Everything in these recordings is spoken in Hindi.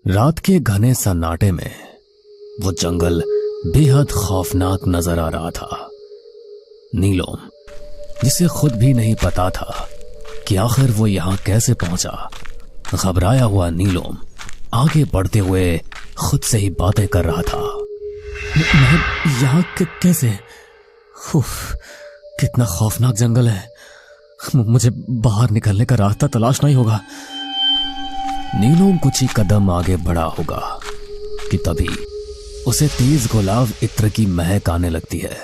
रात के घने सन्नाटे में वो जंगल बेहद खौफनाक नजर आ रहा था। नीलोम, जिसे खुद भी नहीं पता था कि आखिर वो यहां कैसे पहुंचा, घबराया हुआ नीलोम आगे बढ़ते हुए खुद से ही बातें कर रहा था। मैं यहां कैसे? कितना खौफनाक जंगल है। मुझे बाहर निकलने का रास्ता तलाशना ही होगा। नीलोम कुछ ही कदम आगे बढ़ा होगा कि तभी उसे तेज गुलाब इत्र की महक आने लगती है।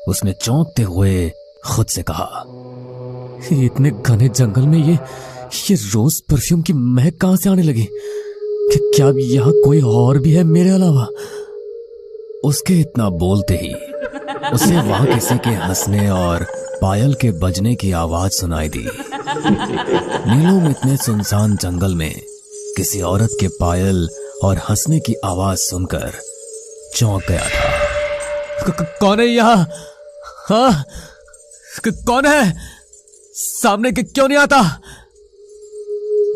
उसने चौंकते हुए खुद से कहा, इतने घने जंगल में ये रोज परफ्यूम की महक कहां से आने लगी? क्या यहां कोई और भी है मेरे अलावा? उसके इतना बोलते ही उसे वहां किसी के हंसने और पायल के बजने की आवाज सुनाई दी। नीलोम इतने सुनसान जंगल में किसी औरत के पायल और हंसने की आवाज सुनकर चौंक गया था। कौन है यहाँ? हाँ, कौन है? सामने क्यों नहीं आता?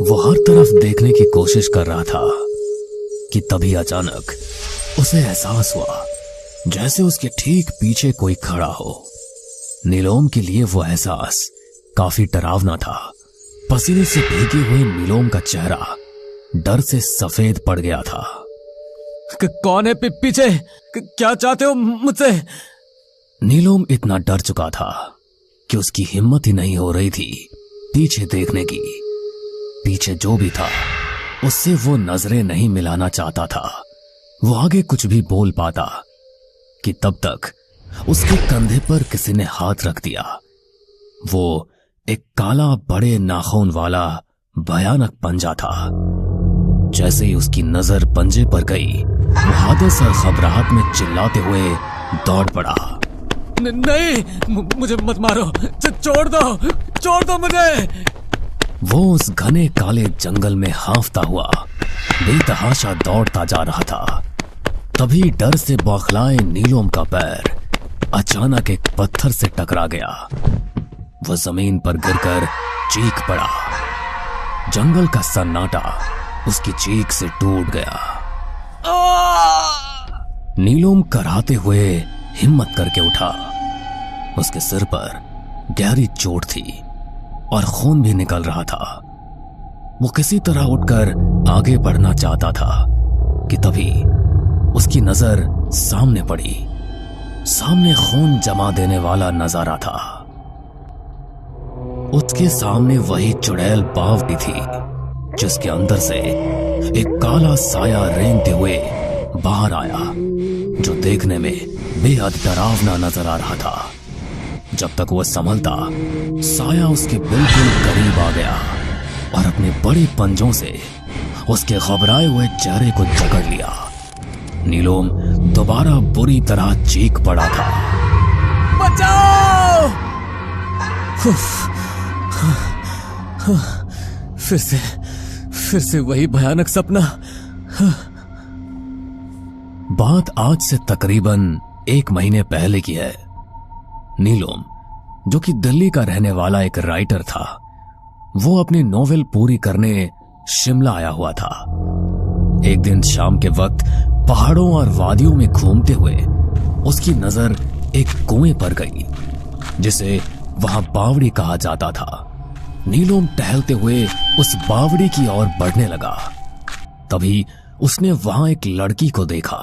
वो हर तरफ देखने की कोशिश कर रहा था कि तभी अचानक उसे एहसास हुआ जैसे उसके ठीक पीछे कोई खड़ा हो। नीलोम के लिए वो एहसास काफी डरावना था। पसीने से भीगे हुए नीलोम का चेहरा डर से सफेद पड़ गया था। कौन है पीछे? क्या चाहते हो मुझसे? नीलोम इतना डर चुका था कि उसकी हिम्मत ही नहीं हो रही थी पीछे देखने की। पीछे जो भी था उससे वो नजरें नहीं मिलाना चाहता था। वो आगे कुछ भी बोल पाता कि तब तक उसके कंधे पर किसी ने हाथ रख दिया। वो एक काला बड़े नाखून वाला भयानक पंजा था। जैसे ही उसकी नजर पंजे पर गई, वो हादस और घबराहट में चिल्लाते हुए दौड़ पड़ा। नहीं, मुझे मत मारो, छोड़ दो मुझे। वो उस घने काले जंगल में हांफता हुआ बेतहाशा दौड़ता जा रहा था। तभी डर से बौखलाए नीलोम का पैर अचानक एक पत्थर से टकरा गया। वह जमीन पर गिरकर चीख पड़ा। जंगल का सन्नाटा उसकी चीख से टूट गया। नीलोम कराहते हुए हिम्मत करके उठा। उसके सिर पर गहरी चोट थी और खून भी निकल रहा था। वो किसी तरह उठकर आगे बढ़ना चाहता था कि तभी उसकी नजर सामने पड़ी। सामने खून जमा देने वाला नजारा था। उसके सामने वही चुड़ैल बावड़ी थी जिसके अंदर से एक काला साया रेंगते हुए बाहर आया, जो देखने में बेहद डरावना नजर आ रहा था। जब तक वह संभलता, साया उसके बिल्कुल करीब आ गया और अपने बड़े पंजों से उसके घबराए हुए चेहरे को जकड़ लिया। नीलोम दोबारा बुरी तरह चीख पड़ा था, बचाओ! फिर से वही भयानक सपना। बात आज से तकरीबन 1 महीने पहले की है। नीलोम, जो कि दिल्ली का रहने वाला एक राइटर था, वो अपनी नोवेल पूरी करने शिमला आया हुआ था। एक दिन शाम के वक्त पहाड़ों और वादियों में घूमते हुए उसकी नजर एक कुएं पर गई जिसे वहां बावड़ी कहा जाता था। नीलोम टहलते हुए उस बावड़ी की ओर बढ़ने लगा। तभी उसने वहां एक लड़की को देखा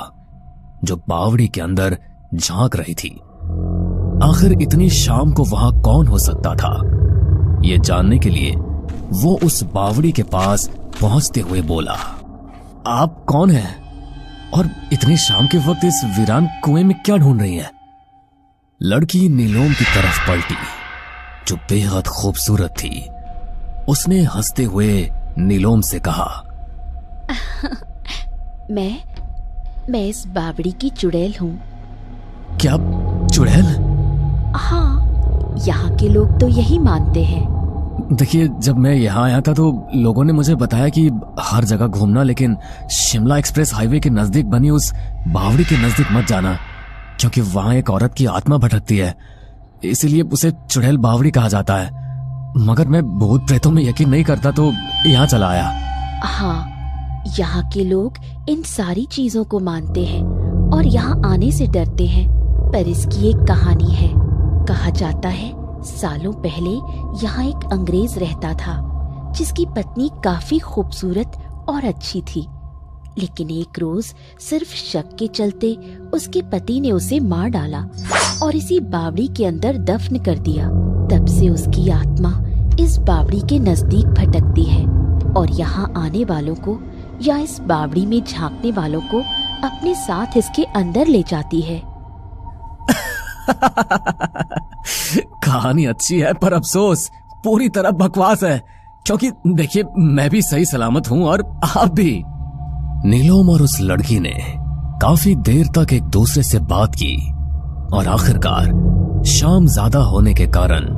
जो बावड़ी के अंदर झांक रही थी। आखिर इतनी शाम को वहां कौन हो सकता था? ये जानने के लिए वो उस बावड़ी के पास पहुंचते हुए बोला, आप कौन हैं और इतनी शाम के वक्त इस वीरान कुएं में क्या ढूंढ रही हैं? लड़की नीलोम की तरफ पलटी, जो बेहद खूबसूरत थी। उसने हंसते हुए नीलोम से कहा, मैं इस बावड़ी की चुड़ैल हूँ। क्या चुड़ैल? हाँ, यहाँ के लोग तो यही मानते हैं। देखिए, जब मैं यहाँ आया था तो लोगों ने मुझे बताया कि हर जगह घूमना, लेकिन शिमला एक्सप्रेस हाईवे के नजदीक बनी उस बावड़ी के नजदीक मत जाना, क्योंकि वहां एक औरत की आत्मा भटकती है, इसीलिए उसे चुड़ैल बावड़ी कहा जाता है। मगर मैं भूत प्रेतों में यकीन नहीं करता तो यहाँ चला आया। हाँ, यहाँ के लोग इन सारी चीजों को मानते हैं और यहाँ आने से डरते हैं, पर इसकी एक कहानी है। कहा जाता है सालों पहले यहाँ एक अंग्रेज रहता था जिसकी पत्नी काफी खूबसूरत और अच्छी थी, लेकिन एक रोज सिर्फ शक के चलते उसके पति ने उसे मार डाला और इसी बावड़ी के अंदर दफन कर दिया। तब से उसकी आत्मा इस बावड़ी के नजदीक भटकती है और यहाँ आने वालों को या इस बावड़ी में झांकने वालों को अपने साथ इसके अंदर ले जाती है। कहानी अच्छी है पर अफसोस पूरी तरह बकवास है, क्योंकि देखिए मैं भी सही सलामत हूं और आप भी। नीलोम और उस लड़की ने काफी देर तक एक दूसरे से बात की और आखिरकार शाम ज्यादा होने के कारण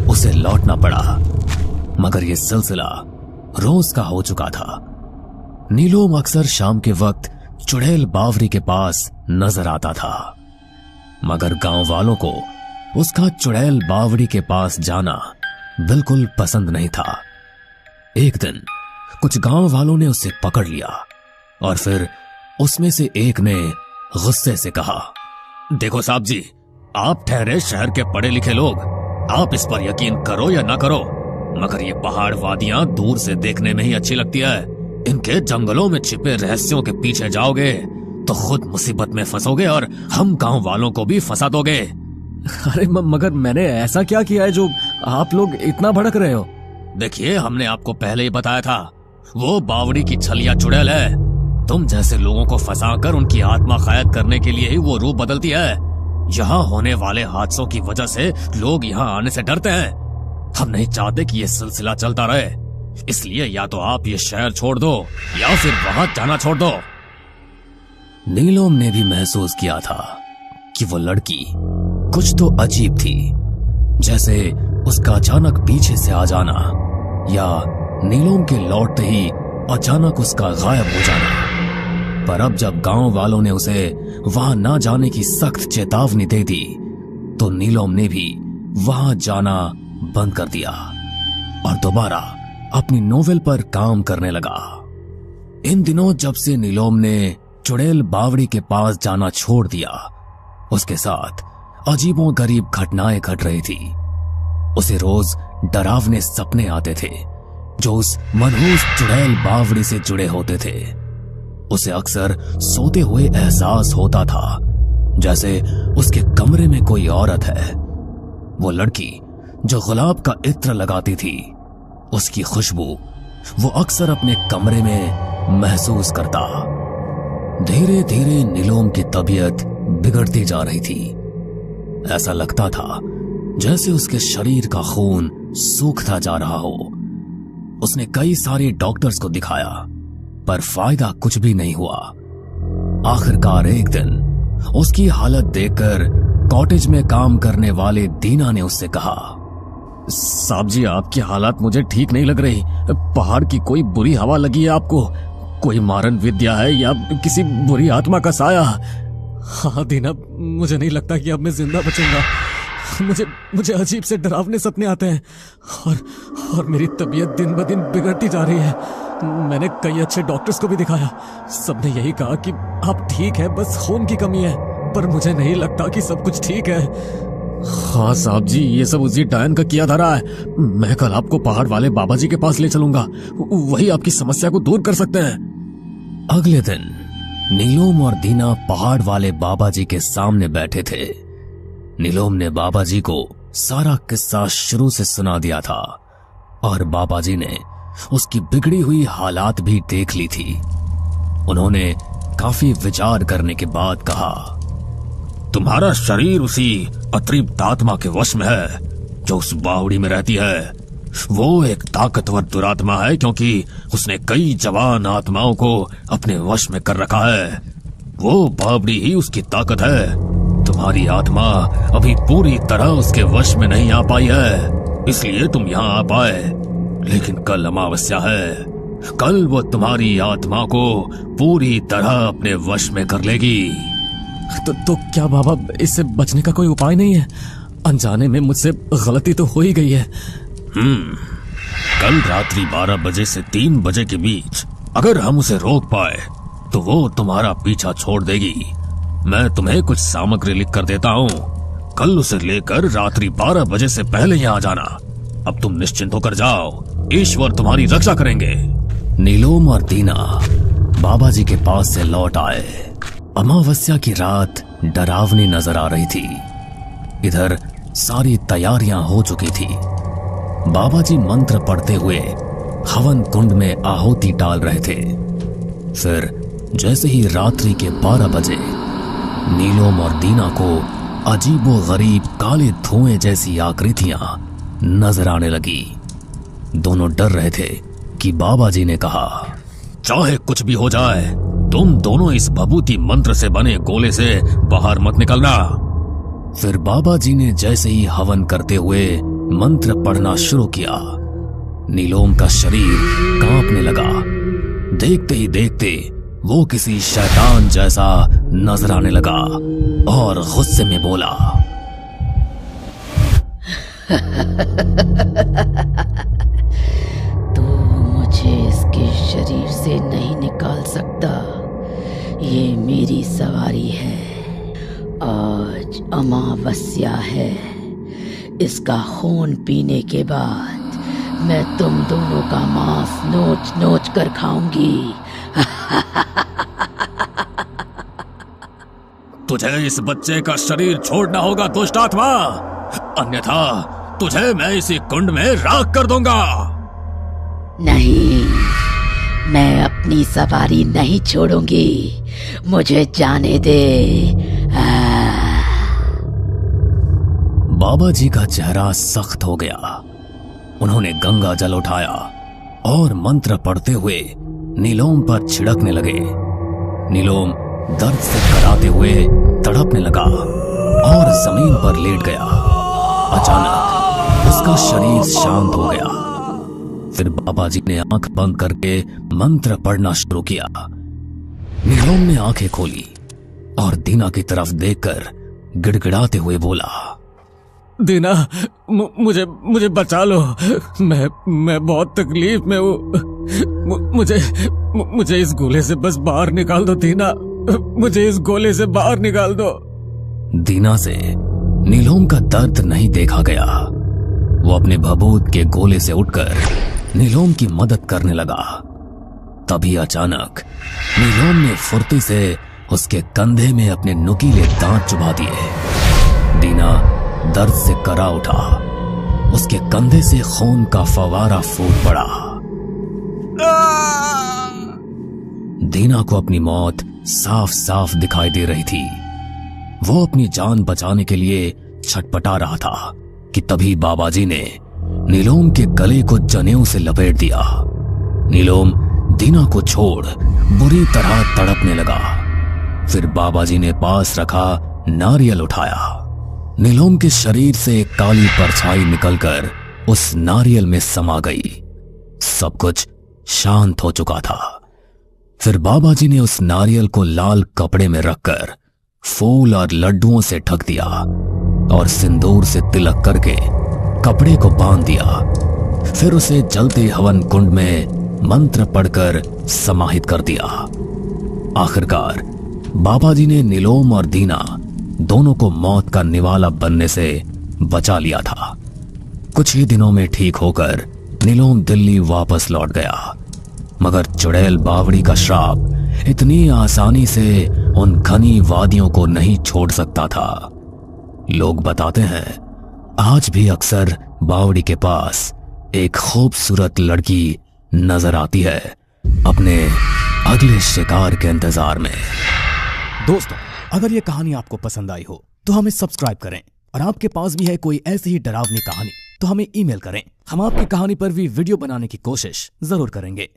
उसे लौटना पड़ा। मगर यह सिलसिला रोज का हो चुका था। नीलोम अक्सर शाम के वक्त चुड़ैल बावरी के पास नजर आता था, मगर गांव वालों को उसका चुड़ैल बावड़ी के पास जाना बिल्कुल पसंद नहीं था। एक दिन कुछ गांव वालों ने उसे पकड़ लिया और फिर उसमें से एक ने गुस्से से कहा, देखो साहब जी, आप ठहरे शहर के पढ़े लिखे लोग, आप इस पर यकीन करो या ना करो, मगर ये पहाड़ वादियां दूर से देखने में ही अच्छी लगती है। इनके जंगलों में छिपे रहस्यों के पीछे जाओगे तो खुद मुसीबत में फंसोगे और हम गांव वालों को भी फंसा दोगे। अरे मगर मैंने ऐसा क्या किया है जो आप लोग इतना भड़क रहे हो? देखिए, हमने आपको पहले ही बताया था, वो बावड़ी की छलिया चुड़ैल है। तुम जैसे लोगों को फंसाकर उनकी आत्मा कैद करने के लिए ही वो रूप बदलती है। यहाँ होने वाले हादसों की वजह से लोग यहाँ आने से डरते हैं। हम नहीं चाहते कि ये सिलसिला चलता रहे, इसलिए या तो आप ये शहर छोड़ दो या फिर वहां जाना छोड़ दो। नीलोम ने भी महसूस किया था कि वो लड़की कुछ तो अजीब थी, जैसे उसका अचानक पीछे से आ जाना या नीलोम के लौटते ही अचानक उसका गायब हो जाना। पर अब जब गांव वालों ने उसे वहां ना जाने की सख्त चेतावनी दे दी तो नीलोम ने भी वहां जाना बंद कर दिया और दोबारा अपनी नोवेल पर काम करने लगा। इन दिनों जब से नीलोम ने चुड़ैल बावड़ी के पास जाना छोड़ दिया, उसके साथ अजीबों गरीब घटनाएं घट रही थी। उसे रोज डरावने सपने आते थे जो उस मनहूस चुड़ैल बावड़ी से जुड़े होते थे। उसे अक्सर सोते हुए एहसास होता था जैसे उसके कमरे में कोई औरत है। वो लड़की जो गुलाब का इत्र लगाती थी, उसकी खुशबू वो अक्सर अपने कमरे में महसूस करता। धीरे धीरे नीलोम की तबीयत बिगड़ती जा रही थी। ऐसा लगता था जैसे उसके शरीर का खून सूखता जा रहा हो। उसने कई सारे डॉक्टर्स को दिखाया पर फायदा कुछ भी नहीं हुआ। आखिरकार एक दिन उसकी हालत देखकर कॉटेज में काम करने वाले दीना ने उससे कहा, साहब जी, आपकी हालत मुझे ठीक नहीं लग रही। पहाड़ की कोई बुरी हवा लगी है आपको? कोई मारन विद्या है या किसी बुरी आत्मा का साया? हाँ दीना, मुझे नहीं लगता कि अब मैं जिंदा बचूंगा। मुझे अजीब से डरावने सपने आते हैं और मेरी तबीयत दिन ब दिन बिगड़ती जा रही है। मैंने कई अच्छे डॉक्टर्स को भी दिखाया, सबने यही कहा कि आप ठीक है, बस खून की कमी है, पर मुझे नहीं लगता कि सब कुछ ठीक है। हाँ साहब जी, ये सब उसी डायन का किया धरा है। मैं कल आपको पहाड़ वाले बाबा जी के पास ले चलूंगा, वही आपकी समस्या को दूर कर सकते हैं। अगले दिन नीलोम और दीना पहाड़ वाले बाबा जी के सामने बैठे थे। नीलोम ने बाबा जी को सारा किस्सा शुरू से सुना दिया था और बाबा जी ने उसकी बिगड़ी हुई हालात भी देख ली थी। उन्होंने काफी विचार करने के बाद कहा, तुम्हारा शरीर उसी अतृप्त आत्मा के वश में है जो उस बावड़ी में रहती है। वो एक ताकतवर दुरात्मा है क्योंकि उसने कई जवान आत्माओं को अपने वश में कर रखा है। वो बावड़ी ही उसकी ताकत है। तुम्हारी आत्मा अभी पूरी तरह उसके वश में नहीं आ पाई है, इसलिए तुम यहाँ आ पाए। लेकिन कल अमावस्या है, कल वो तुम्हारी आत्मा को पूरी तरह अपने वश में कर लेगी। तो क्या बाबा, इससे बचने का कोई उपाय नहीं है? अनजाने में मुझसे गलती तो हो ही गई है। कल रात्रि 12 बजे से 3 बजे के बीच अगर हम उसे रोक पाए तो वो तुम्हारा पीछा छोड़ देगी। मैं तुम्हें कुछ सामग्री लिख कर देता हूँ। कल उसे लेकर रात्रि 12 बजे से पहले यहाँ आ जाना। अब तुम निश्चिंत होकर जाओ, ईश्वर तुम्हारी रक्षा करेंगे। नीलोम और दीना बाबा जी के पास से लौट आए। अमावस्या की रात डरावनी नजर आ रही थी। इधर सारी तैयारियां हो चुकी थी। बाबा जी मंत्र पढ़ते हुए हवन कुंड में आहुति डाल रहे थे। फिर जैसे ही रात्रि के 12 बजे नीलोम और दीना को अजीबो गरीब काले धुएं जैसी आकृतियां नजर आने लगी। दोनों डर रहे थे कि बाबा जी ने कहा, चाहे कुछ भी हो जाए, तुम दोनों इस भभूति मंत्र से बने गोले से बाहर मत निकलना। फिर बाबा जी ने जैसे ही हवन करते हुए मंत्र पढ़ना शुरू किया, नीलोम का शरीर कांपने लगा। देखते ही देखते वो किसी शैतान जैसा नजर आने लगा और गुस्से में बोला, तू मुझे इसके शरीर से नहीं निकाल सकता। ये मेरी सवारी है। आज अमावस्या है। इसका खून पीने के बाद मैं तुम दोनों का मांस नोच नोच कर खाऊंगी। तुझे इस बच्चे का शरीर छोड़ना होगा दुष्ट आत्मा, अन्यथा तुझे मैं इसी कुंड में राख कर दूंगा। नहीं, मैं अपनी सवारी नहीं छोड़ूंगी। मुझे जाने दे। बाबा जी का चेहरा सख्त हो गया। उन्होंने गंगा जल उठाया और मंत्र पढ़ते हुए नीलोम पर छिड़कने लगे। नीलोम दर्द से कराते हुए तड़पने लगा और जमीन पर लेट गया। अचानक उसका शरीर शांत हो गया। फिर बाबा जी ने आंख बंद करके मंत्र पढ़ना शुरू किया। नीलोम ने आंखें खोली और दीना की तरफ देखकर गिड़गिड़ाते हुए बोला, दीना, मुझे बचा लो। मैं बहुत तकलीफ में हूँ। मुझे इस गोले से बस बाहर निकाल दो दीना। मुझे इस गोले से बाहर निकाल दो। दीना से नीलोम का दर्द नहीं देखा गया। वो अपने भभूत के गोले से उठकर नीलोम की मदद करने लगा। तभी अचानक नीलोम ने फुर्ती से उसके कंधे में अपने नुकीले दांत चुभा दिए। दीना दर्द से करा उठा। उसके कंधे से खून का फवारा फूट पड़ा। दीना को अपनी मौत साफ साफ दिखाई दे रही थी। वो अपनी जान बचाने के लिए छटपटा रहा था कि तभी बाबा जी ने नीलोम के गले को जनेऊ से लपेट दिया। नीलोम दीना को छोड़ बुरी तरह तड़पने लगा। फिर बाबा जी ने पास रखा नारियल उठाया। नीलोम के शरीर से एक काली परछाई निकलकर उस नारियल में समा गई। सब कुछ शांत हो चुका था। फिर बाबा जी ने उस नारियल को लाल कपड़े में रखकर फूल और लड्डुओं से ढक दिया और सिंदूर से तिलक करके कपड़े को बांध दिया। फिर उसे जलते हवन कुंड में मंत्र पढ़कर समाहित कर दिया। आखिरकार बाबा जी ने नीलोम और दीना दोनों को मौत का निवाला बनने से बचा लिया था। कुछ ही दिनों में ठीक होकर नीलोम दिल्ली वापस लौट गया, मगर चुड़ैल बावड़ी का श्राप इतनी आसानी से उन घनी वादियों को नहीं छोड़ सकता था। लोग बताते हैं आज भी अक्सर बावड़ी के पास एक खूबसूरत लड़की नजर आती है अपने अगले शिकार के इंतजार में। दोस्तों, अगर ये कहानी आपको पसंद आई हो तो हमें सब्सक्राइब करें, और आपके पास भी है कोई ऐसी ही डरावनी कहानी तो हमें ईमेल करें। हम आपकी कहानी पर भी वीडियो बनाने की कोशिश जरूर करेंगे।